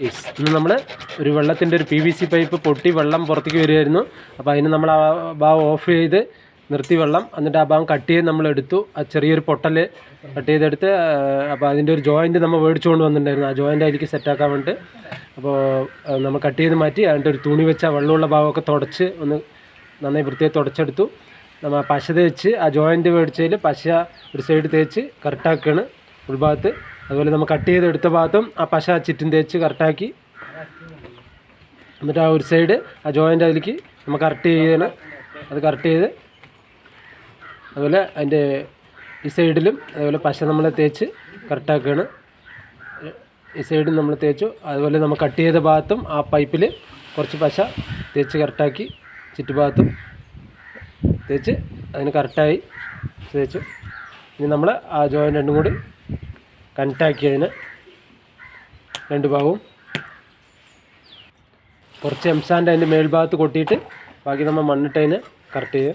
ഇന്ന് നമ്മൾ ഒരു വെള്ളത്തിൻ്റെ ഒരു PVC പൈപ്പ് പൊട്ടി വെള്ളം പുറത്തേക്ക് വരുമായിരുന്നു. അപ്പോൾ അതിന് നമ്മൾ ആ ഭാഗം ഓഫ് ചെയ്ത് നിർത്തി വെള്ളം, എന്നിട്ട് ആ ഭാഗം കട്ട് ചെയ്ത് നമ്മൾ എടുത്തു. ആ ചെറിയൊരു പൊട്ടൽ കട്ട് ചെയ്തെടുത്ത് അപ്പോൾ അതിൻ്റെ ഒരു ജോയിൻറ്റ് നമ്മൾ മേടിച്ചുകൊണ്ട് വന്നിട്ടുണ്ടായിരുന്നു. ആ ജോയിൻ്റ് അതിലേക്ക് സെറ്റാക്കാൻ വേണ്ടിയിട്ട് അപ്പോൾ നമ്മൾ കട്ട് ചെയ്ത് മാറ്റി അതിൻ്റെ ഒരു തുണി വെച്ച് ആ വെള്ളമുള്ള ഭാഗമൊക്കെ തുടച്ച് ഒന്ന് നന്നായി വൃത്തിയായി തുടച്ചെടുത്തു. നമ്മൾ പശ തേച്ച് ആ ജോയിൻറ്റ് മേടിച്ചതിൽ പശ ഒരു സൈഡ് തേച്ച് കറക്റ്റാക്കുകയാണ് ഉൾഭാഗത്ത്. അതുപോലെ നമ്മൾ കട്ട് ചെയ്തെടുത്ത ഭാഗത്തും ആ പശ ചുറ്റും തേച്ച് കറക്റ്റാക്കി, എന്നിട്ട് ആ ഒരു സൈഡ് ആ ജോയിൻ്റ് അതിലേക്ക് നമ്മൾ കറക്റ്റ് ചെയ്യണം. അത് കറക്റ്റ് ചെയ്ത് അതുപോലെ അതിൻ്റെ ഈ സൈഡിലും അതുപോലെ പശ നമ്മൾ തേച്ച് കറക്റ്റാക്കുകയാണ്. ഈ സൈഡും നമ്മൾ തേച്ചു. അതുപോലെ നമ്മൾ കട്ട് ചെയ്ത ഭാഗത്തും ആ പൈപ്പിൽ കുറച്ച് പശ തേച്ച് കറക്റ്റാക്കി ചുറ്റുഭാഗത്തും തേച്ച് അതിന് കറക്റ്റായി തേച്ചു. ഇനി നമ്മൾ ആ ജോയിൻ്റ് രണ്ടും കൂടി കണക്റ്റാക്കി അതിന് രണ്ട് ഭാഗവും കുറച്ച് എംസാൻഡ് അതിൻ്റെ മേൽഭാഗത്ത് കൊട്ടിയിട്ട് ബാക്കി നമ്മൾ മണ്ണിട്ട് അതിന് കറക്റ്റ് ചെയ്ത്